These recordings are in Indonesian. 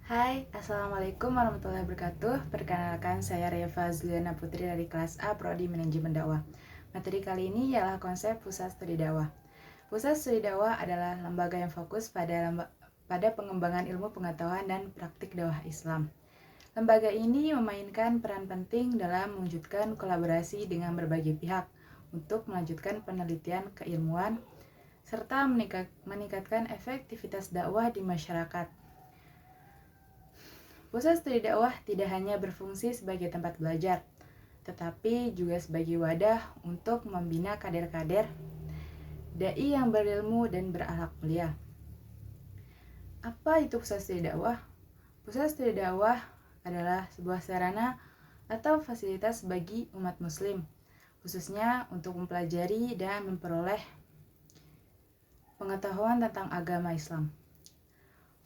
Hai, Assalamualaikum warahmatullahi wabarakatuh. Perkenalkan, saya Reva Zuliana Putri dari kelas A Prodi Manajemen Dakwah. Materi kali ini ialah konsep Pusat Studi Dakwah. Pusat Studi Dakwah adalah lembaga yang fokus pada pengembangan ilmu pengetahuan dan praktik dakwah Islam. Lembaga ini memainkan peran penting dalam mewujudkan kolaborasi dengan berbagai pihak untuk melanjutkan penelitian keilmuan serta meningkatkan efektivitas dakwah di masyarakat. Pusat Studi Dakwah tidak hanya berfungsi sebagai tempat belajar, tetapi juga sebagai wadah untuk membina kader-kader dai yang berilmu dan berakhlak mulia. Apa itu Pusat Studi Dakwah? Pusat Studi Dakwah adalah sebuah sarana atau fasilitas bagi umat muslim, khususnya untuk mempelajari dan memperoleh pengetahuan tentang agama Islam.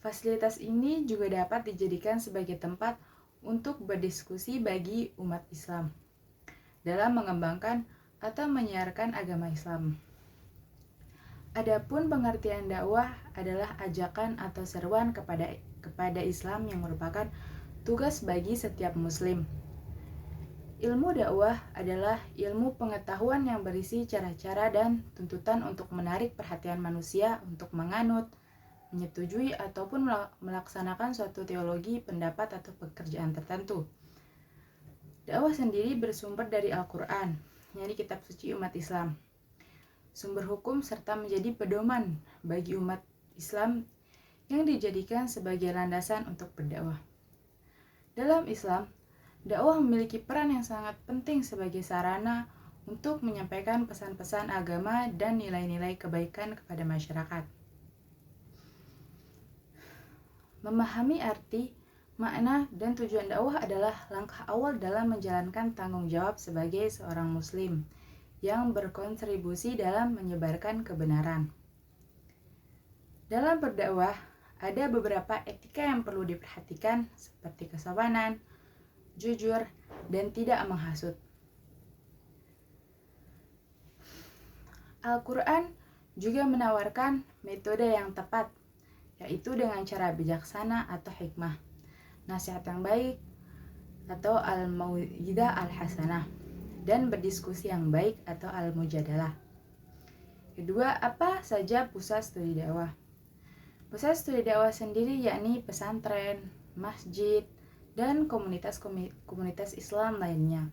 Fasilitas ini juga dapat dijadikan sebagai tempat untuk berdiskusi bagi umat Islam dalam mengembangkan atau menyiarkan agama Islam. Adapun pengertian dakwah adalah ajakan atau seruan kepada Islam yang merupakan tugas bagi setiap muslim. Ilmu dakwah adalah ilmu pengetahuan yang berisi cara-cara dan tuntutan untuk menarik perhatian manusia untuk menganut, menyetujui ataupun melaksanakan suatu teologi, pendapat, atau pekerjaan tertentu. Dakwah sendiri bersumber dari Al-Quran, yakni kitab suci umat Islam, sumber hukum serta menjadi pedoman bagi umat Islam yang dijadikan sebagai landasan untuk berdakwah. Dalam Islam, dakwah memiliki peran yang sangat penting sebagai sarana untuk menyampaikan pesan-pesan agama dan nilai-nilai kebaikan kepada masyarakat. Memahami arti, makna, dan tujuan dakwah adalah langkah awal dalam menjalankan tanggung jawab sebagai seorang muslim yang berkontribusi dalam menyebarkan kebenaran. Dalam berdakwah, ada beberapa etika yang perlu diperhatikan seperti kesopanan, jujur, dan tidak menghasut. Al-Quran juga menawarkan metode yang tepat, yaitu dengan cara bijaksana atau hikmah, nasihat yang baik atau al-mau'idah al-hasanah, dan berdiskusi yang baik atau al-mujadalah. Kedua, apa saja pusat studi dakwah? Pusat studi dakwah sendiri yakni pesantren, masjid, dan komunitas Islam lainnya.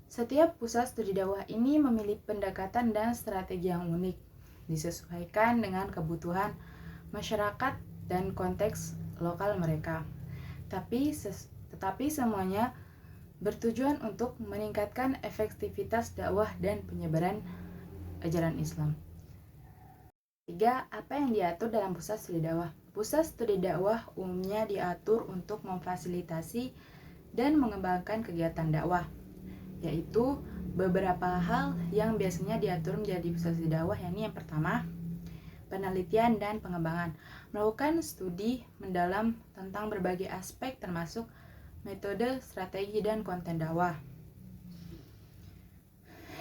Setiap pusat studi dakwah ini memiliki pendekatan dan strategi yang unik, disesuaikan dengan kebutuhan masyarakat dan konteks lokal mereka. Tetapi semuanya bertujuan untuk meningkatkan efektivitas dakwah dan penyebaran ajaran Islam. 3. Apa yang diatur dalam pusat studi dakwah? Pusat studi dakwah umumnya diatur untuk memfasilitasi dan mengembangkan kegiatan dakwah, yaitu beberapa hal yang biasanya diatur menjadi pusat studi dakwah, yakni yang pertama, penelitian dan pengembangan, melakukan studi mendalam tentang berbagai aspek termasuk metode, strategi, dan konten dakwah.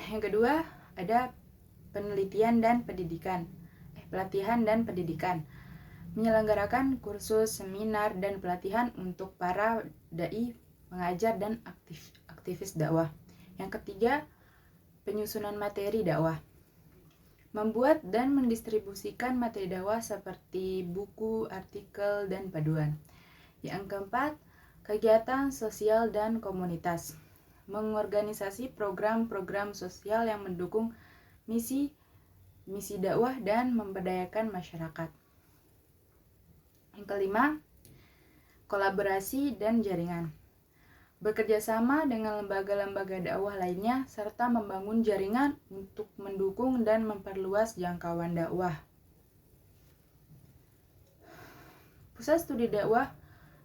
Yang kedua, ada pelatihan dan pendidikan, menyelenggarakan kursus, seminar, dan pelatihan untuk para dai, pengajar, dan aktivis dakwah. Yang ketiga, penyusunan materi dakwah, membuat dan mendistribusikan materi dakwah seperti buku, artikel, dan panduan. Yang keempat, kegiatan sosial dan komunitas, mengorganisasi program-program sosial yang mendukung misi dakwah dan memberdayakan masyarakat. Yang kelima, kolaborasi dan jaringan, bekerja sama dengan lembaga-lembaga dakwah lainnya serta membangun jaringan untuk mendukung dan memperluas jangkauan dakwah. Pusat studi dakwah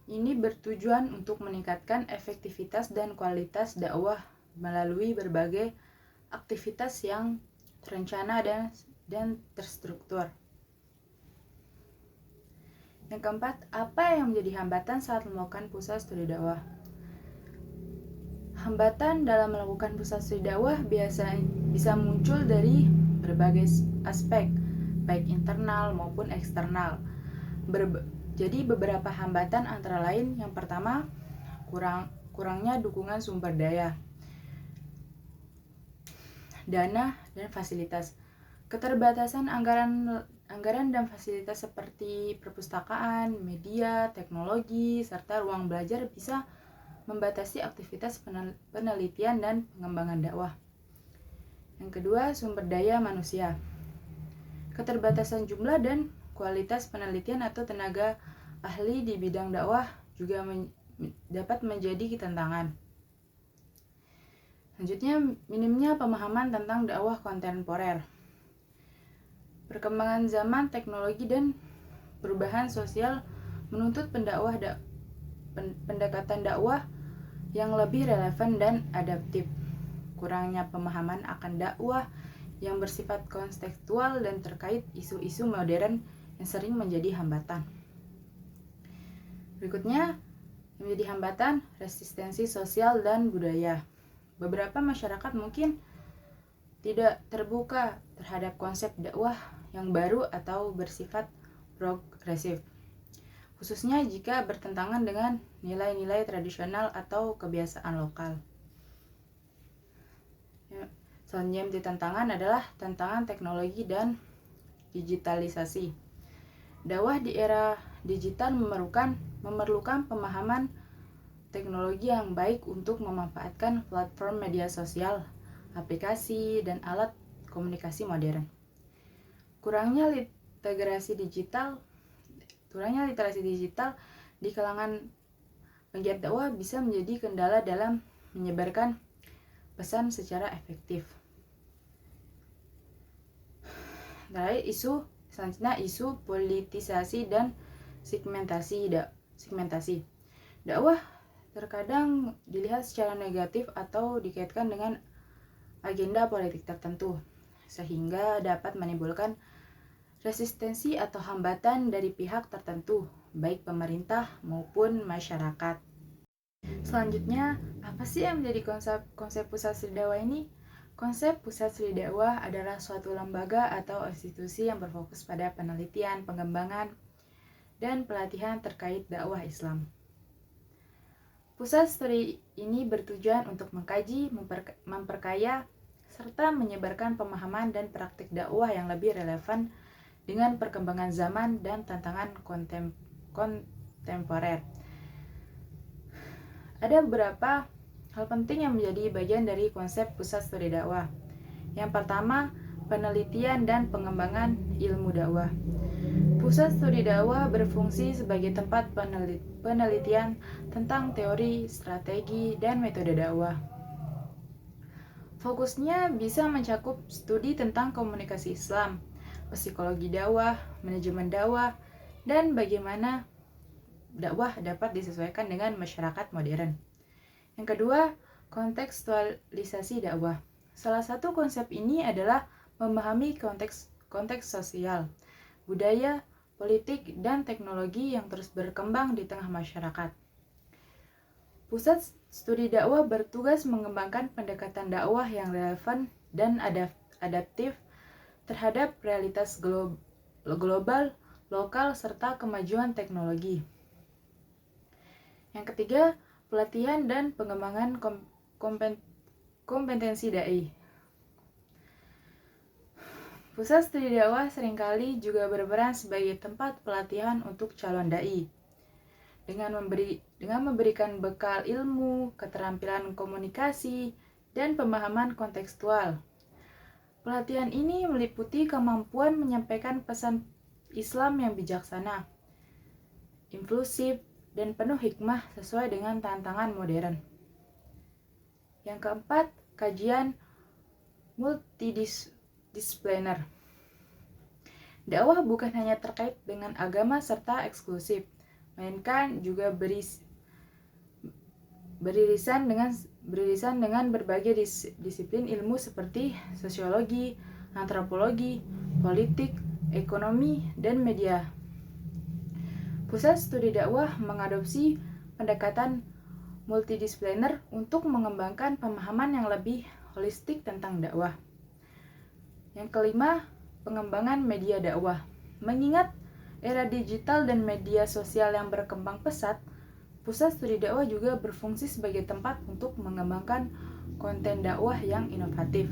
ini bertujuan untuk meningkatkan efektivitas dan kualitas dakwah melalui berbagai aktivitas yang terencana dan terstruktur. Yang keempat, apa yang menjadi hambatan saat melakukan pusat studi dakwah? Hambatan dalam melakukan pusat studi dakwah bisa muncul dari berbagai aspek, baik internal maupun eksternal. Jadi beberapa hambatan antara lain, yang pertama, kurangnya dukungan sumber daya, dana, dan fasilitas. Keterbatasan anggaran dan fasilitas seperti perpustakaan, media, teknologi, serta ruang belajar bisa membatasi aktivitas penelitian dan pengembangan dakwah. Yang kedua, sumber daya manusia. Keterbatasan jumlah dan kualitas penelitian atau tenaga ahli di bidang dakwah juga dapat menjadi tantangan. Selanjutnya, minimnya pemahaman tentang dakwah kontemporer. Perkembangan zaman, teknologi, dan perubahan sosial menuntut pendekatan dakwah yang lebih relevan dan adaptif. Kurangnya pemahaman akan dakwah yang bersifat kontekstual dan terkait isu-isu modern yang sering menjadi hambatan. Berikutnya, yang menjadi hambatan, resistensi sosial dan budaya. Beberapa masyarakat mungkin tidak terbuka terhadap konsep dakwah yang baru atau bersifat progresif, khususnya jika bertentangan dengan nilai-nilai tradisional atau kebiasaan lokal. Selanjutnya menjadi tantangan adalah tantangan teknologi dan digitalisasi. Dakwah di era digital memerlukan pemahaman teknologi yang baik untuk memanfaatkan platform media sosial, aplikasi, dan alat komunikasi modern. Kurangnya literasi digital di kalangan penggiat dakwah bisa menjadi kendala dalam menyebarkan pesan secara efektif. Selanjutnya isu politisasi dan segmentasi. Dakwah terkadang dilihat secara negatif atau dikaitkan dengan agenda politik tertentu, sehingga dapat menimbulkan resistensi atau hambatan dari pihak tertentu, baik pemerintah maupun masyarakat. Selanjutnya, apa sih yang menjadi konsep pusat studi dakwah ini? Konsep pusat studi dakwah adalah suatu lembaga atau institusi yang berfokus pada penelitian, pengembangan, dan pelatihan terkait dakwah Islam. Pusat studi ini bertujuan untuk mengkaji, memperkaya, serta menyebarkan pemahaman dan praktik dakwah yang lebih relevan dengan perkembangan zaman dan tantangan kontemporer. Ada beberapa hal penting yang menjadi bagian dari konsep pusat studi dakwah. Yang pertama, penelitian dan pengembangan ilmu dakwah. Pusat studi dakwah berfungsi sebagai tempat penelitian tentang teori, strategi, dan metode dakwah. Fokusnya bisa mencakup studi tentang komunikasi Islam, psikologi dakwah, manajemen dakwah, dan bagaimana dakwah dapat disesuaikan dengan masyarakat modern. Yang kedua, kontekstualisasi dakwah. Salah satu konsep ini adalah memahami konteks sosial, budaya, politik, dan teknologi yang terus berkembang di tengah masyarakat. Pusat studi dakwah bertugas mengembangkan pendekatan dakwah yang relevan dan adaptif terhadap realitas global, lokal, serta kemajuan teknologi. Yang ketiga, pelatihan dan pengembangan kompetensi dai. Pusat studi dakwah seringkali juga berperan sebagai tempat pelatihan untuk calon dai. Dengan memberikan bekal ilmu, keterampilan komunikasi, dan pemahaman kontekstual. Pelatihan ini meliputi kemampuan menyampaikan pesan Islam yang bijaksana, inklusif, dan penuh hikmah sesuai dengan tantangan modern. Yang keempat, kajian multidisipliner. Dakwah bukan hanya terkait dengan agama serta eksklusif, melainkan juga beririsan dengan berbagai disiplin ilmu seperti sosiologi, antropologi, politik, ekonomi, dan media. Pusat studi dakwah mengadopsi pendekatan multidisipliner untuk mengembangkan pemahaman yang lebih holistik tentang dakwah. Yang kelima, pengembangan media dakwah. Mengingat era digital dan media sosial yang berkembang pesat, pusat studi dakwah juga berfungsi sebagai tempat untuk mengembangkan konten dakwah yang inovatif,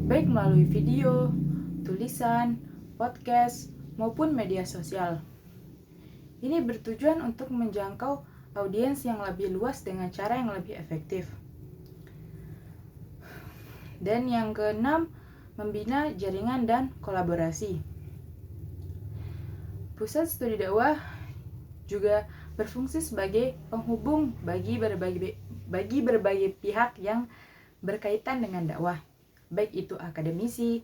baik melalui video, tulisan, podcast, maupun media sosial. Ini bertujuan untuk menjangkau audiens yang lebih luas dengan cara yang lebih efektif. Dan yang keenam, membina jaringan dan kolaborasi. Pusat studi dakwah juga berfungsi sebagai penghubung bagi berbagai pihak yang berkaitan dengan dakwah, baik itu akademisi,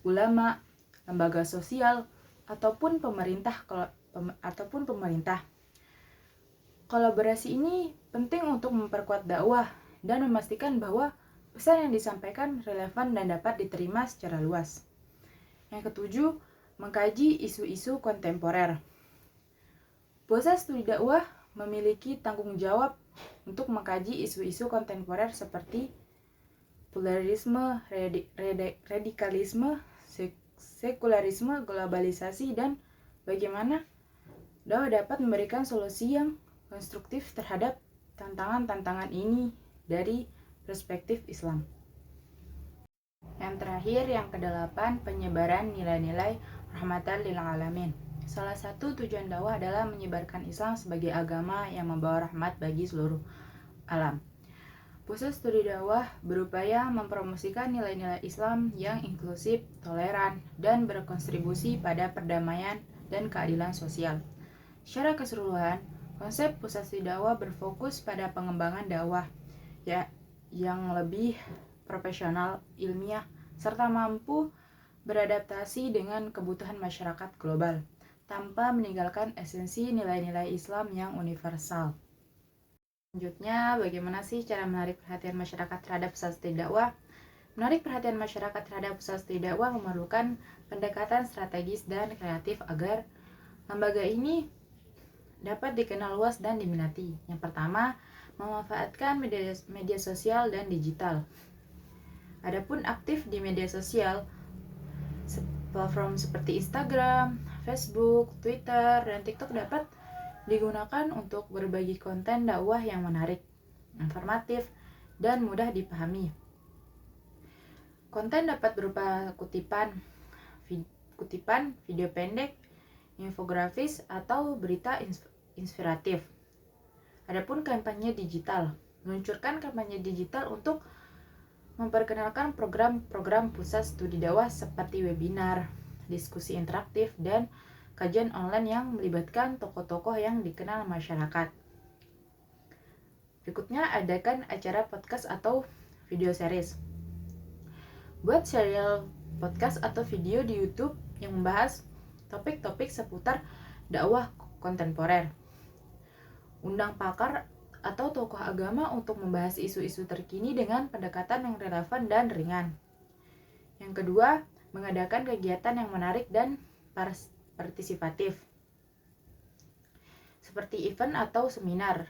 ulama, lembaga sosial, ataupun pemerintah. Kolaborasi ini penting untuk memperkuat dakwah dan memastikan bahwa pesan yang disampaikan relevan dan dapat diterima secara luas. Yang ketujuh, mengkaji isu-isu kontemporer. Pusat studi dakwah memiliki tanggung jawab untuk mengkaji isu-isu kontemporer seperti pluralisme, radikalisme, sekularisme, globalisasi, dan bagaimana dakwah dapat memberikan solusi yang konstruktif terhadap tantangan-tantangan ini dari perspektif Islam. Yang terakhir, yang kedelapan, penyebaran nilai-nilai rahmatan lil alamin. Salah satu tujuan dakwah adalah menyebarkan Islam sebagai agama yang membawa rahmat bagi seluruh alam. Pusat studi dakwah berupaya mempromosikan nilai-nilai Islam yang inklusif, toleran, dan berkontribusi pada perdamaian dan keadilan sosial. Secara keseluruhan, konsep pusat studi dakwah berfokus pada pengembangan dakwah yang lebih profesional, ilmiah, serta mampu beradaptasi dengan kebutuhan masyarakat global, tanpa meninggalkan esensi nilai-nilai Islam yang universal. Selanjutnya, bagaimana sih cara menarik perhatian masyarakat terhadap pusat studi dakwah? Menarik perhatian masyarakat terhadap pusat studi dakwah memerlukan pendekatan strategis dan kreatif agar lembaga ini dapat dikenal luas dan diminati. Yang pertama, memanfaatkan media sosial dan digital. Adapun aktif di media sosial, platform seperti Instagram, Facebook, Twitter, dan TikTok dapat digunakan untuk berbagi konten dakwah yang menarik, informatif, dan mudah dipahami. Konten dapat berupa kutipan, video pendek, infografis, atau berita inspiratif. Adapun kampanye digital, meluncurkan kampanye digital untuk memperkenalkan program-program pusat studi dakwah seperti webinar, diskusi interaktif, dan kajian online yang melibatkan tokoh-tokoh yang dikenal masyarakat. Berikutnya, adakan acara podcast atau video series. Buat serial podcast atau video di YouTube yang membahas topik-topik seputar dakwah kontemporer. Undang pakar atau tokoh agama untuk membahas isu-isu terkini dengan pendekatan yang relevan dan ringan. Yang kedua, mengadakan kegiatan yang menarik dan partisipatif, seperti event atau seminar.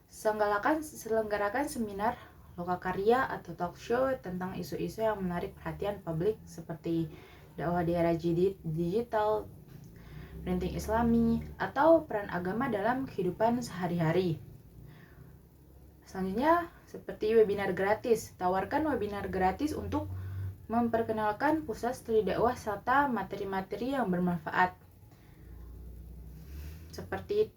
Selenggarakan seminar, lokakarya, atau talk show tentang isu-isu yang menarik perhatian publik seperti dakwah di era digital, printing Islami, atau peran agama dalam kehidupan sehari-hari. Selanjutnya, seperti webinar gratis. Tawarkan webinar gratis untuk memperkenalkan pusat studi dakwah serta materi-materi yang bermanfaat, seperti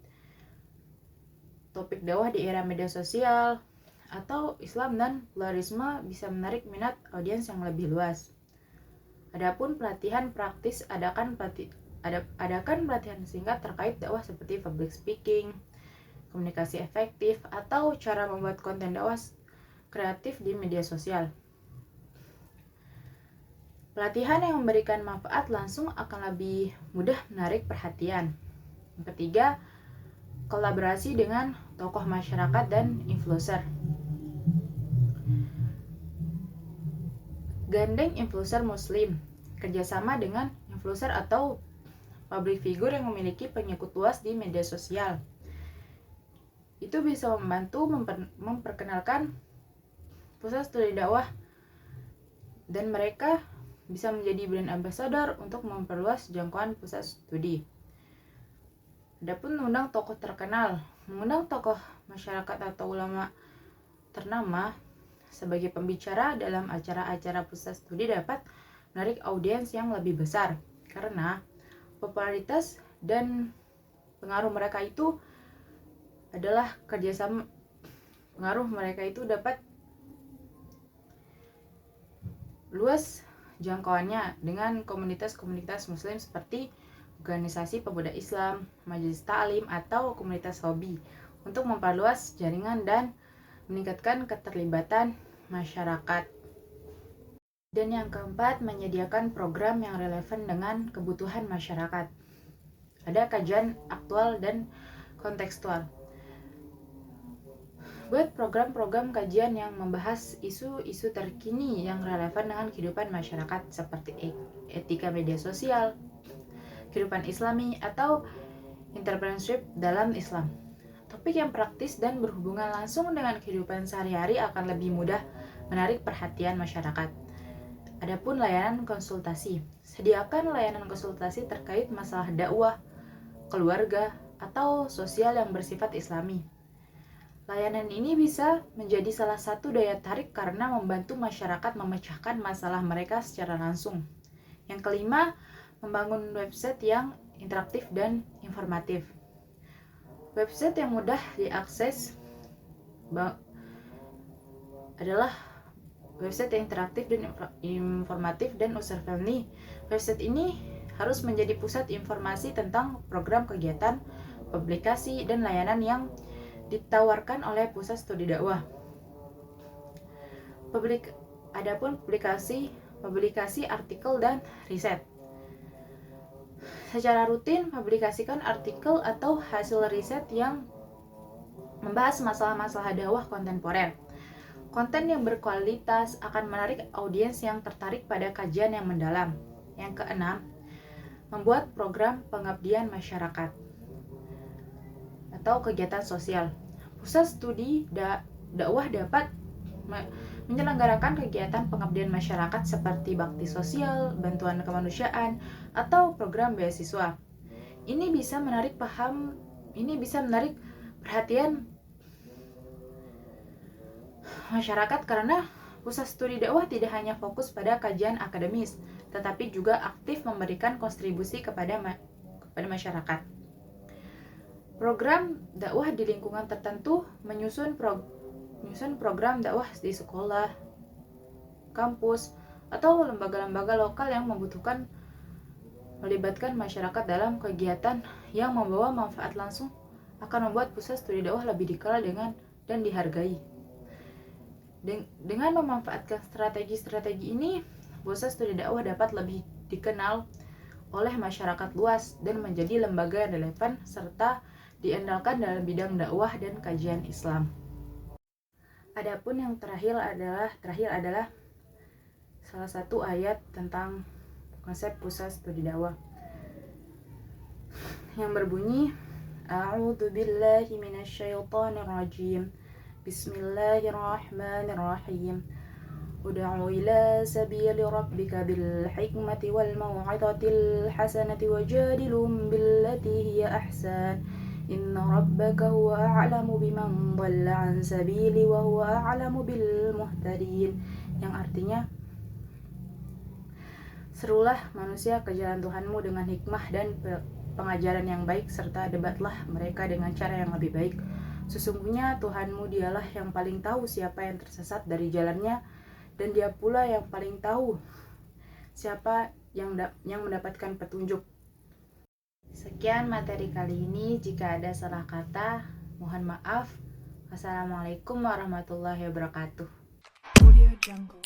topik dakwah di era media sosial atau Islam dan pluralisme bisa menarik minat audiens yang lebih luas. Adapun pelatihan praktis, adakan pelatihan singkat terkait dakwah seperti public speaking, komunikasi efektif, atau cara membuat konten dakwah kreatif di media sosial. Pelatihan yang memberikan manfaat langsung akan lebih mudah menarik perhatian. Yang ketiga, kolaborasi dengan tokoh masyarakat dan influencer. Gandeng influencer muslim, kerjasama dengan influencer atau public figure yang memiliki pengikut luas di media sosial. Itu bisa membantu memperkenalkan pusat studi dakwah dan mereka bisa menjadi brand ambassador untuk memperluas jangkauan pusat studi. Adapun mengundang tokoh terkenal, mengundang tokoh masyarakat atau ulama ternama sebagai pembicara dalam acara-acara pusat studi dapat menarik audiens yang lebih besar karena popularitas dan pengaruh mereka itu adalah kerjasama. Pengaruh mereka itu dapat luas jangkauannya dengan komunitas-komunitas muslim seperti organisasi pemuda Islam, majelis ta'lim, atau komunitas hobi untuk memperluas jaringan dan meningkatkan keterlibatan masyarakat. Dan yang keempat, menyediakan program yang relevan dengan kebutuhan masyarakat. Ada kajian aktual dan kontekstual. Buat program-program kajian yang membahas isu-isu terkini yang relevan dengan kehidupan masyarakat seperti etika media sosial, kehidupan Islami, atau entrepreneurship dalam Islam. Topik yang praktis dan berhubungan langsung dengan kehidupan sehari-hari akan lebih mudah menarik perhatian masyarakat. Adapun layanan konsultasi, sediakan layanan konsultasi terkait masalah dakwah, keluarga, atau sosial yang bersifat Islami. Layanan ini bisa menjadi salah satu daya tarik karena membantu masyarakat memecahkan masalah mereka secara langsung. Yang kelima, membangun website yang interaktif dan informatif. Website yang mudah diakses adalah website yang interaktif dan informatif dan user friendly. Website ini harus menjadi pusat informasi tentang program kegiatan, publikasi, dan layanan yang ditawarkan oleh pusat studi dakwah. Adapun publikasi artikel dan riset. Secara rutin publikasikan artikel atau hasil riset yang membahas masalah-masalah dakwah kontemporer. Konten yang berkualitas akan menarik audiens yang tertarik pada kajian yang mendalam. Yang keenam, membuat program pengabdian masyarakat atau kegiatan sosial. Pusat studi dakwah dapat menyelenggarakan kegiatan pengabdian masyarakat seperti bakti sosial, bantuan kemanusiaan, atau program beasiswa. Ini bisa menarik perhatian masyarakat karena pusat studi dakwah tidak hanya fokus pada kajian akademis, tetapi juga aktif memberikan kontribusi kepada masyarakat. Program dakwah di lingkungan tertentu menyusun program dakwah di sekolah, kampus, atau lembaga-lembaga lokal yang melibatkan masyarakat dalam kegiatan yang membawa manfaat langsung akan membuat pusat studi dakwah lebih dikenal dan dihargai. Dengan memanfaatkan strategi-strategi ini, pusat studi dakwah dapat lebih dikenal oleh masyarakat luas dan menjadi lembaga yang relevan serta diandalkan dalam bidang dakwah dan kajian Islam. Adapun yang terakhir adalah salah satu ayat tentang konsep pusat studi dakwah yang berbunyi A'udzu billahi minasyaitonir rajim. Bismillahirrahmanirrahim. Ud'u ila sabili rabbika bil hikmati wal mau'izatil hasanati wajadilhum billati hiya ahsan. Inna rabbaka huwa a'lamu biman dhalla an sabili wa huwa a'lamu bil muhtadin. Yang artinya, serulah manusia ke jalan Tuhanmu dengan hikmah dan pengajaran yang baik serta debatlah mereka dengan cara yang lebih baik. Sesungguhnya Tuhanmu dialah yang paling tahu siapa yang tersesat dari jalannya dan dia pula yang paling tahu siapa yang mendapatkan petunjuk. Sekian materi kali ini. Jika ada salah kata, mohon maaf. Wassalamualaikum warahmatullahi wabarakatuh. Audio Jungle.